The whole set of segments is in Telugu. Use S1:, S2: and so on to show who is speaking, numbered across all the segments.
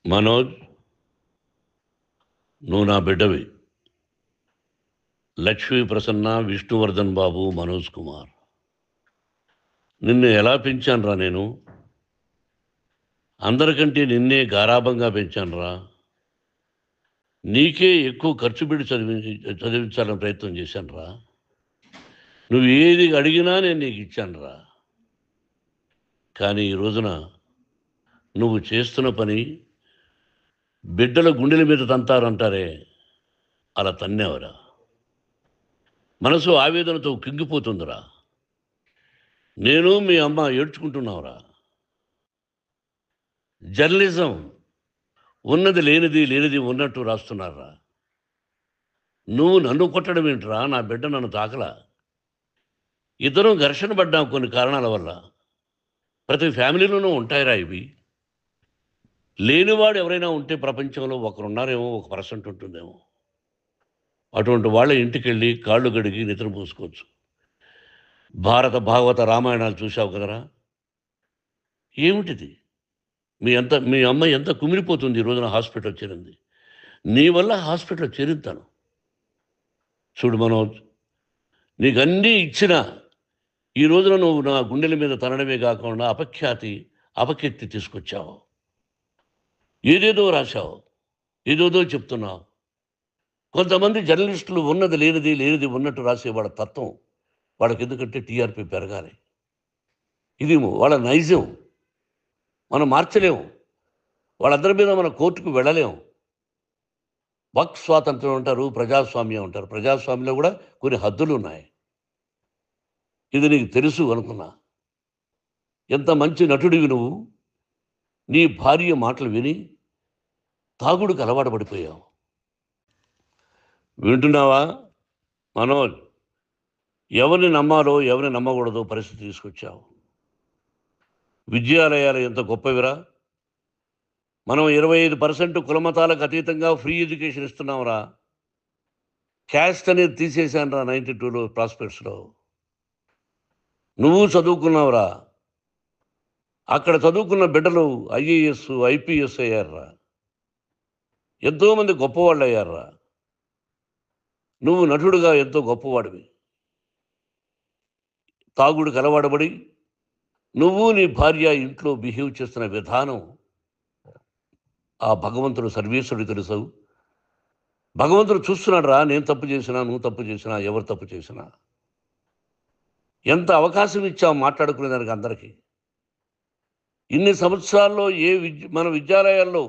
S1: మనోజ్, నువ్వు నా బిడ్డవి. లక్ష్మీ ప్రసన్న, విష్ణువర్ధన్ బాబు, మనోజ్ కుమార్. నిన్ను ఎలా పెంచానురా నేను? అందరికంటే నిన్నే గారాబంగా పెంచానురా. నీకే ఎక్కువ ఖర్చు పెట్టి చదివించాలని ప్రయత్నం చేశానురా. నువ్వు ఏది అడిగినా నేను నీకు ఇచ్చానురా. కానీ ఈ రోజున నువ్వు చేస్తున్న పని బిడ్డల గుండెల మీద తంతారంటారే, అలా తన్నేవరా. మనసు ఆవేదనతో కింగిపోతుందిరా. నేను మీ అమ్మ ఏడ్చుకుంటున్నావురా. జర్నలిజం ఉన్నది లేనిది, లేనిది ఉన్నట్టు రాస్తున్నారా. నువ్వు నన్ను కొట్టడం ఏంట్రా? నా బిడ్డ నన్ను తాకలా. ఇద్దరం ఘర్షణ పడ్డాం కొన్ని కారణాల వల్ల. ప్రతి ఫ్యామిలీలోనూ ఉంటాయిరా ఇవి. లేనివాడు ఎవరైనా ఉంటే ప్రపంచంలో ఒకరున్నారేమో, 1% ఉంటుందేమో. అటువంటి వాళ్ళ ఇంటికి వెళ్ళి కాళ్ళు గడిగి నిద్ర పూసుకోవచ్చు. భారత భాగవత రామాయణాలు చూశావు కదరా. ఏమిటిది? మీ అమ్మ ఎంత కుమిలిపోతుంది ఈ రోజున హాస్పిటల్ చేరింది. నీ వల్ల హాస్పిటల్ చేరుతాను. చూడు మనోజ్, నీకు అన్నీ ఇచ్చినా ఈ రోజున నువ్వు నా గుండెల మీద తనడమే కాకుండా అపకీర్తి తీసుకొచ్చావు. ఏదేదో రాశావు, ఏదేదో చెప్తున్నావు. కొంతమంది జర్నలిస్టులు ఉన్నది లేనిది, లేనిది ఉన్నట్టు రాసే వాళ్ళ తత్వం వాళ్ళకి ఎందుకంటే టీఆర్పీ పెరగాలి. ఇది వాళ్ళ నైజం. మనం మార్చలేము. వాళ్ళందరి మీద మన కోర్టుకు వెళ్ళలేము. వాక్ స్వాతంత్రం అంటారు, ప్రజాస్వామ్యం అంటారు. ప్రజాస్వామ్యంలో కూడా కొన్ని హద్దులు ఉన్నాయి. ఇది నీకు తెలుసు అనుకున్నా. ఎంత మంచి నటుడివి నువ్వు. నీ భార్య మాటలు విని తాగుడుకు అలవాటు పడిపోయావు. వింటున్నావా మనోజ్? ఎవరిని నమ్మాలో ఎవరిని నమ్మకూడదో పరిస్థితి తీసుకొచ్చావు. విద్యాలయాలు ఎంత గొప్పవిరా. మనం 25% కులమతాలకు అతీతంగా ఫ్రీ ఎడ్యుకేషన్ ఇస్తున్నాంరా. క్యాస్ట్ అనేది తీసేశానురా 92లో ప్రాస్పెక్ట్స్లో. నువ్వు చదువుకున్నావురా. అక్కడ చదువుకున్న బిడ్డలు ఐఏఎస్, ఐపీఎస్ అయ్యారురా. ఎంతోమంది గొప్పవాళ్ళు అయ్యారురా. నువ్వు నటుడుగా ఎంతో గొప్పవాడివి. తాగుడికి అలవాడబడి నువ్వు నీ భార్య ఇంట్లో బిహేవ్ చేస్తున్న విధానం ఆ భగవంతుడు సర్వేశ్వరుడు తెలుసు. భగవంతుడు చూస్తున్నాడు రా. నేను తప్పు చేసినా, నువ్వు తప్పు చేసినా, ఎవరు తప్పు చేసినా. ఎంత అవకాశం ఇచ్చావు మాట్లాడుకునేదానికి అందరికీ. ఇన్ని సంవత్సరాల్లో మన విద్యాలయాల్లో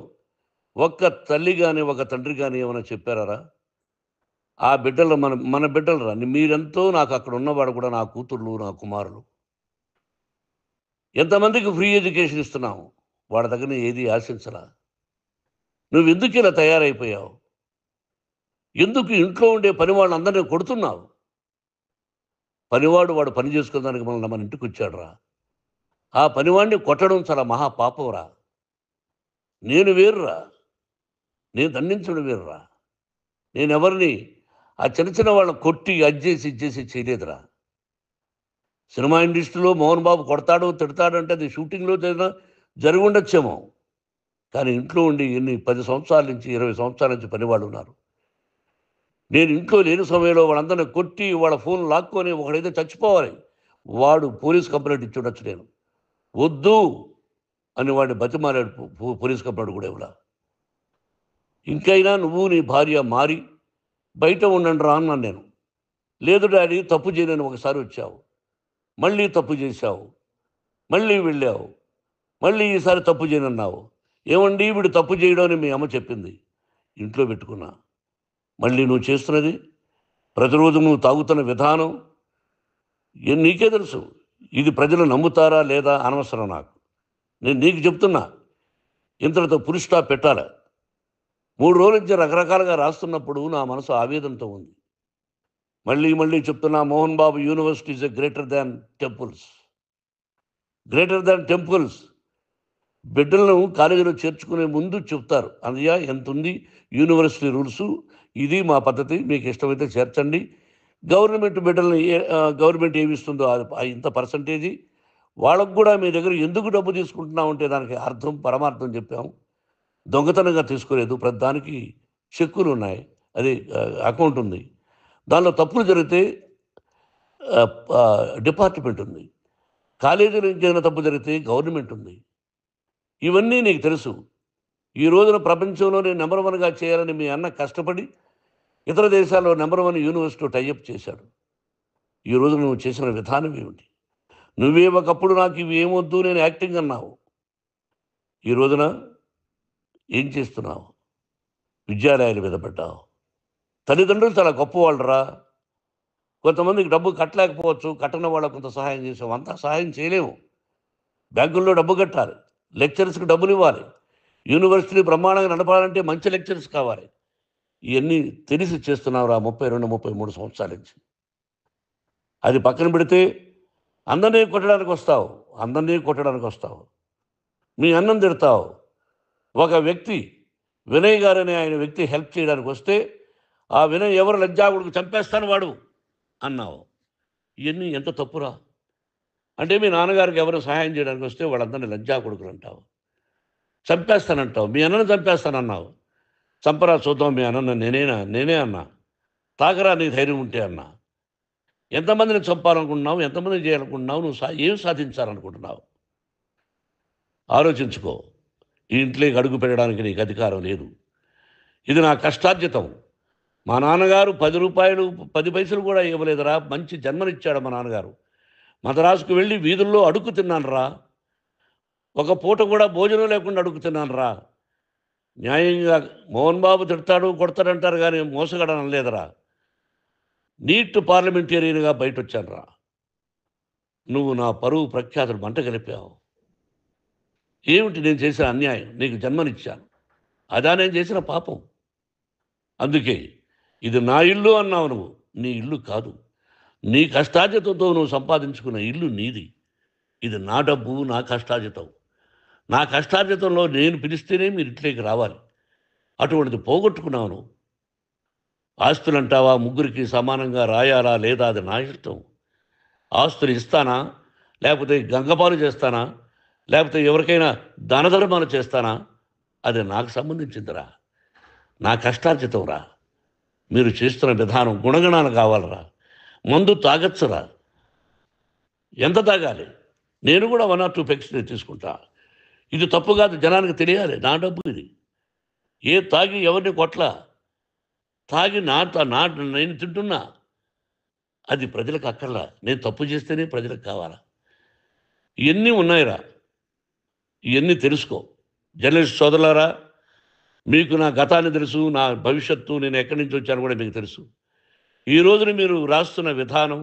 S1: ఒక్క తల్లి కానీ ఒక తండ్రి కానీ ఏమైనా చెప్పారా? ఆ బిడ్డలు మన బిడ్డలు రా. మీరెంతో నాకు అక్కడ ఉన్నవాడు కూడా నా కూతుర్లు, నా కుమారులు. ఎంతమందికి ఫ్రీ ఎడ్యుకేషన్ ఇస్తున్నావు. వాడి దగ్గర ఏది ఆశించలా. నువ్వు ఎందుకు ఇలా తయారైపోయావు? ఎందుకు ఇంట్లో ఉండే పని వాళ్ళందరినీ కొడుతున్నావు? పనివాడు వాడు పని చేసుకునేదానికి మన ఇంటికి వచ్చాడు రా. ఆ పనివాడిని కొట్టడం చాలా మహాపాపంరా. నేను వేరురా. నేను దండించడం వేరురా. నేను ఎవరిని ఆ చిన్న వాళ్ళని కొట్టి అజ్జేసి ఇచ్చేసి చేయలేదురా. సినిమా ఇండస్ట్రీలో మోహన్ బాబు కొడతాడు, తిడతాడు అంటే అది షూటింగ్లో జరిగి ఉండొచ్చేమో. కానీ ఇంట్లో ఉండి 10 సంవత్సరాల నుంచి 20 సంవత్సరాల నుంచి పనివాళ్ళు ఉన్నారు. నేను ఇంట్లో లేని సమయంలో వాళ్ళందరినీ కొట్టి వాళ్ళ ఫోన్ లాక్కొని ఒకడైతే చచ్చిపోవాలి. వాడు పోలీస్ కంప్లైంట్ ఇచ్చి ఉండొచ్చు. నేను వద్దు అని వాడిని బతిమాలాడు. పోలీస్ కంప్లైంట్ కూడా ఇవ్వలా. ఇంకైనా నువ్వు నీ భార్య మారి బయట ఉండండి రా అన్నాను నేను. లేదు డాడీ, తప్పు చేయలేని ఒకసారి వచ్చావు, మళ్ళీ తప్పు చేశావు, మళ్ళీ వెళ్ళావు, మళ్ళీ ఈసారి తప్పు చేయనన్నావు. ఏమండి వీడు తప్పు చేయడం అని మీ అమ్మ చెప్పింది. ఇంట్లో పెట్టుకున్నా. మళ్ళీ నువ్వు చేస్తున్నది, ప్రతిరోజు నువ్వు తాగుతున్న విధానం నీకే తెలుసు. ఇది ప్రజలు నమ్ముతారా లేదా అనవసరం నాకు. నేను నీకు చెప్తున్నా, ఇంతటితో పులి స్టాప్ పెట్టాలి. 3 రోజుల నుంచి రకరకాలుగా రాస్తున్నప్పుడు నా మనసు ఆవేదనతో ఉంది. మళ్ళీ చెప్తున్నా, Mohan Babu university is greater than temples. Greater than temples. బిడ్డలను కాలేజీలో చేర్చుకునే ముందు చెప్తారు, అన్నయ్య ఎంత ఉంది యూనివర్సిటీ రూల్సు, ఇది మా పద్ధతి, మీకు ఇష్టమైతే చేర్చండి. గవర్నమెంట్ బిడ్డలని గవర్నమెంట్ ఏమి ఇస్తుందో ఇంత పర్సంటేజీ వాళ్ళకు కూడా మీ దగ్గర ఎందుకు డబ్బు తీసుకుంటున్నామంటే దానికి అర్థం పరమార్థం చెప్పాము. దొంగతనంగా తీసుకోలేదు. ప్రతిదానికి చెక్కులు ఉన్నాయి. అది అకౌంట్ ఉంది. దానిలో తప్పులు జరిగితే డిపార్ట్మెంట్ ఉంది. కాలేజీలో ఇంకేదైనా తప్పు జరిగితే గవర్నమెంట్ ఉంది. ఇవన్నీ నీకు తెలుసు. ఈ రోజున ప్రపంచంలోనే నంబర్ 1గా చేయాలని మీ అన్న కష్టపడి ఇతర దేశాల్లో నంబర్ 1 యూనివర్సిటీ టైఅప్ చేశాడు. ఈ రోజు నువ్వు చేసిన విధానం ఏమిటి? నువ్వే ఒకప్పుడు నాకు ఇవి ఏమొద్దు నేను యాక్టింగ్ అన్నావు. ఈ రోజున ఏం చేస్తున్నావు? విద్యాలయాల మీద పడ్డావు. తల్లిదండ్రులు చాలా గొప్పవాళ్ళురా. కొంతమందికి డబ్బు కట్టలేకపోవచ్చు. కట్టని వాళ్ళకు కొంత సహాయం చేసాం. అంతా సహాయం చేయలేము. బ్యాంకుల్లో డబ్బు కట్టాలి. లెక్చరర్స్కి డబ్బులు ఇవ్వాలి. యూనివర్సిటీ బ్రహ్మాండంగా నడపాలంటే మంచి లెక్చరర్స్ కావాలి. ఇవన్నీ తెలిసి చేస్తున్నావురా 32, 33 సంవత్సరాల నుంచి. అది పక్కన పెడితే అందరినీ కొట్టడానికి వస్తావు. మీ అన్నం తిడతావు. ఒక వ్యక్తి వినయ్ గారనే ఆయన వ్యక్తి హెల్ప్ చేయడానికి వస్తే ఆ వినయ్ ఎవరు లజ్జాగుడికి చంపేస్తాను వాడు అన్నావు. ఇవన్నీ ఎంత తప్పురా? అంటే మీ నాన్నగారికి ఎవరు సహాయం చేయడానికి వస్తే వాళ్ళందరినీ లజ్జాగుడుకులు అంటావు. చంపేస్తానంటావు. మీ అన్నను చంపేస్తానన్నావు. చంపరా చూద్దాం మీ అన్న నేనే అన్నా. తాకరా నీ ధైర్యం ఉంటే అన్నా. ఎంతమందిని చంపాలనుకుంటున్నావు? ఎంతమందిని చేయాలనుకుంటున్నావు? నువ్వు ఏం సాధించాలనుకుంటున్నావు? ఆలోచించుకో. ఈ ఇంట్లోకి అడుగు పెట్టడానికి నీకు అధికారం లేదు. ఇది నా కష్టార్జితం. మా నాన్నగారు 10 రూపాయలు 10 పైసలు కూడా ఇవ్వలేదురా. మంచి జన్మనిచ్చాడు మా నాన్నగారు. మద్రాసుకు వెళ్ళి వీధుల్లో అడుగు తిన్నానురా. ఒక పూట కూడా భోజనం లేకుండా అడుగు తిన్నానురా. న్యాయంగా మోహన్ బాబు తిడతాడు కొడతాడంటారు కానీ మోసగాడని అనలేదురా. నీట్ పార్లమెంటేరియన్గా బయట వచ్చానురా. నువ్వు నా పరువు ప్రఖ్యాతులు మంట కలిపావు. ఏమిటి నేను చేసిన అన్యాయం? నీకు జన్మనిచ్చాను. అదా నేను చేసిన పాపం. అందుకే ఇది నా ఇల్లు అన్నావు నువ్వు. నీ ఇల్లు కాదు. నీ కష్టార్జితంతో నువ్వు సంపాదించుకున్న ఇల్లు నీది. ఇది నా డబ్బు, నా కష్టార్జితం. నా కష్టార్జితంలో నేను పిలిస్తేనే మీరు ఇంట్లోకి రావాలి. అటువంటిది పోగొట్టుకున్నావు నువ్వు. ఆస్తులు అంటావా? ముగ్గురికి సమానంగా రాయాలా లేదా అది నా ఇష్టం. ఆస్తులు ఇస్తానా, లేకపోతే గంగపాలు చేస్తానా, లేకపోతే ఎవరికైనా దానధర్మాలు చేస్తానా, అది నాకు సంబంధించిందిరా. నా కష్టార్జితం రా. మీరు చేస్తున్న విధానం గుణగణాలు కావాలరా. మందు తాగచ్చురా. ఎంత తాగాలి? నేను కూడా 1 or 2 పెగ్స్ తీసుకుంటా. ఇది తప్పు కాదు, జనానికి తెలియాలి. నా డబ్బు ఇది. తాగి ఎవరిని కొట్లా. తాగి నేను తింటున్నా. అది ప్రజలకు అక్కర్లా. నేను తప్పు చేస్తేనే ప్రజలకు కావాలా. ఇవన్నీ ఉన్నాయిరా. ఇవన్నీ తెలుసుకో. జర్నలిస్ట్ సోదరులారా, మీకు నా గతాన్ని తెలుసు, నా భవిష్యత్తు, నేను ఎక్కడి నుంచి వచ్చాను కూడా మీకు తెలుసు. ఈ రోజున మీరు రాస్తున్న విధానం,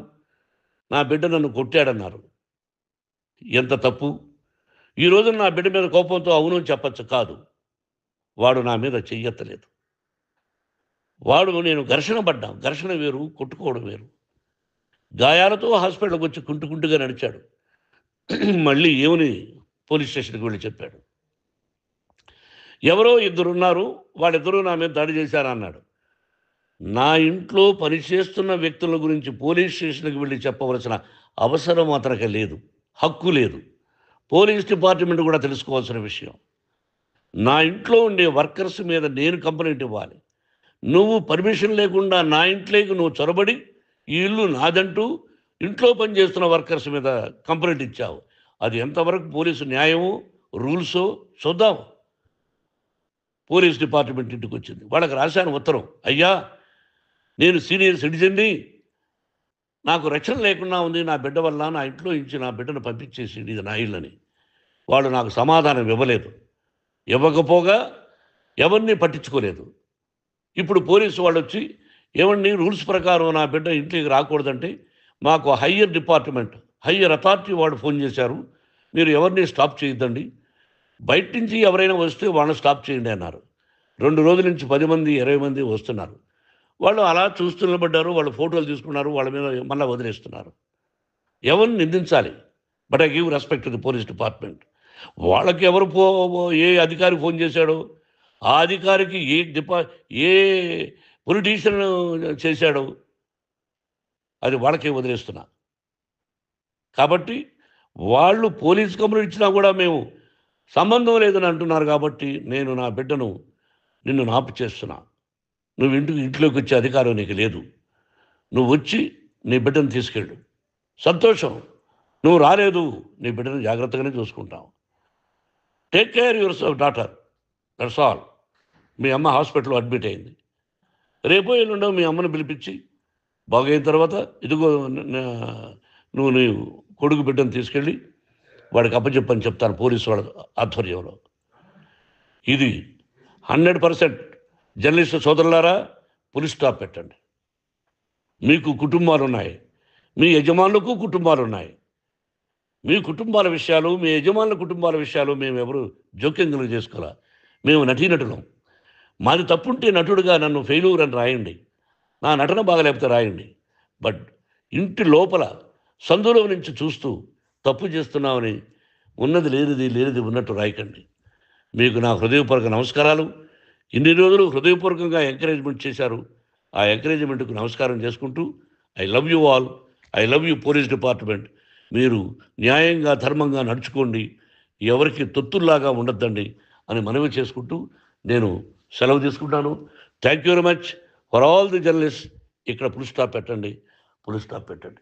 S1: నా బిడ్డ నన్ను కొట్టాడన్నారు. ఎంత తప్పు. ఈ రోజున నా బిడ్డ మీద కోపంతో అవును చెప్పచ్చు. కాదు, వాడు నా మీద చెయ్యెత్తలేదు. నేను ఘర్షణ పడ్డాం. ఘర్షణ వేరు, కొట్టుకోవడం వేరు. గాయాలతో హాస్పిటల్కి వచ్చి కుంటుకుంటుగా నడిచాడు. మళ్ళీ ఏమని పోలీస్ స్టేషన్కి వెళ్ళి చెప్పాడు. ఎవరో 2 ఉన్నారు, వాళ్ళిద్దరూ నా మీద దాడి చేశారన్నాడు. నా ఇంట్లో పనిచేస్తున్న వ్యక్తుల గురించి పోలీస్ స్టేషన్కి వెళ్ళి చెప్పవలసిన అవసరం అతనికి లేదు, హక్కు లేదు. పోలీస్ డిపార్ట్మెంట్ కూడా తెలుసుకోవాల్సిన విషయం. నా ఇంట్లో ఉండే వర్కర్స్ మీద నేను కంప్లైంట్ ఇవ్వాలి. నువ్వు పర్మిషన్ లేకుండా నా ఇంట్లోకి నువ్వు చొరబడి ఈ ఇల్లు నాదంటూ ఇంట్లో పనిచేస్తున్న వర్కర్స్ మీద కంప్లైంట్ ఇచ్చావు. అది ఎంతవరకు పోలీసు న్యాయమో రూల్సో చూద్దాం. పోలీస్ డిపార్ట్మెంట్ ఇంటికి వచ్చింది. వాళ్ళకి రాశాను ఉత్తరం. అయ్యా, నేను సీనియర్ సిటిజన్ని, నాకు రక్షణ లేకుండా ఉంది. నా బిడ్డ వల్ల నా ఇంట్లో నుంచి నా బిడ్డను పంపించేసి ఇది నా ఇల్లని. వాళ్ళు నాకు సమాధానం ఇవ్వలేదు. ఇవ్వకపోగా ఎవరిని పట్టించుకోలేదు. ఇప్పుడు పోలీసు వాళ్ళు వచ్చి ఏమండి రూల్స్ ప్రకారం నా బిడ్డ ఇంటికి రాకూడదంటే మాకు హయ్యర్ డిపార్ట్మెంట్, హయ్యర్ అథారిటీ వాళ్ళు ఫోన్ చేశారు. మీరు ఎవరిని స్టాప్ చేయొద్దండి, బయట నుంచి ఎవరైనా వస్తే వాళ్ళని స్టాప్ చేయండి అన్నారు. 2 రోజుల నుంచి 10 మంది 20 మంది వస్తున్నారు. వాళ్ళు అలా చూస్తూ నిలబడ్డారు. వాళ్ళు ఫోటోలు తీసుకున్నారు. వాళ్ళ మీద మళ్ళీ వదిలేస్తున్నారు. ఎవరిని నిందించాలి? But I give respect to the police department. వాళ్ళకి ఎవరు ఏ అధికారి ఫోన్ చేశాడో, ఆ అధికారికి ఏ పొలిటీషియన్ చేశాడో అది వాళ్ళకే వదిలేస్తున్నా. కాబట్టి వాళ్ళు పోలీస్ కంప్లైంట్ ఇచ్చినా కూడా మేము సంబంధం లేదని అంటున్నారు కాబట్టి నేను నా బిడ్డను నిన్ను నాపు చేస్తున్నా. నువ్వు ఇంట్లోకి వచ్చే అధికారం నీకు లేదు. నువ్వు వచ్చి నీ బిడ్డను తీసుకెళ్ళు. సంతోషం. నువ్వు రాలేదు, నీ బిడ్డను జాగ్రత్తగానే చూసుకుంటావు. Take care your daughter, that's all. మీ అమ్మ హాస్పిటల్లో అడ్మిట్ అయింది. రేపో ఎల్లుండో మీ అమ్మను పిలిపించి బాగైన తర్వాత ఇదిగో నువ్వు నీ కొడుకు బిడ్డను తీసుకెళ్ళి వాడికి అప్పచెప్పని చెప్తాను పోలీసు వాళ్ళ ఆధ్వర్యంలో. ఇది 100% జర్నలిస్టు సోదరులారా, పులి స్టాప్ పెట్టండి. మీకు కుటుంబాలు ఉన్నాయి, మీ యజమానులకు కుటుంబాలు ఉన్నాయి. మీ కుటుంబాల విషయాలు, మీ యజమానుల కుటుంబాల విషయాలు మేము ఎవరు జోక్యం చేసుకోవాలా. మేము నటీనటులం. మాది తప్పుంటే నటుడుగా నన్ను ఫెయిల్యూర్ అని రాయండి, నా నటన బాగలేకపోతే రాయండి. బట్ ఇంటి లోపల సందులో నుంచి చూస్తూ తప్పు చేస్తున్నామని ఉన్నది లేనిది లేనిది ఉన్నట్టు రాయకండి. మీకు నా హృదయపూర్వక నమస్కారాలు. ఇన్ని రోజులు హృదయపూర్వకంగా ఎంకరేజ్మెంట్ చేశారు. ఆ ఎంకరేజ్మెంట్కు నమస్కారం చేసుకుంటూ I love you all. I love you police department. మీరు న్యాయంగా ధర్మంగా నడుచుకోండి, ఎవరికి తొత్తుల్లాగా ఉండొద్దండి అని మనవి చేసుకుంటూ నేను సెలవు తీసుకుంటాను. Thank you very much for all the journalist. ఇక్కడ పులి స్టాప్ పెట్టండి, పులి స్టాప్ పెట్టండి.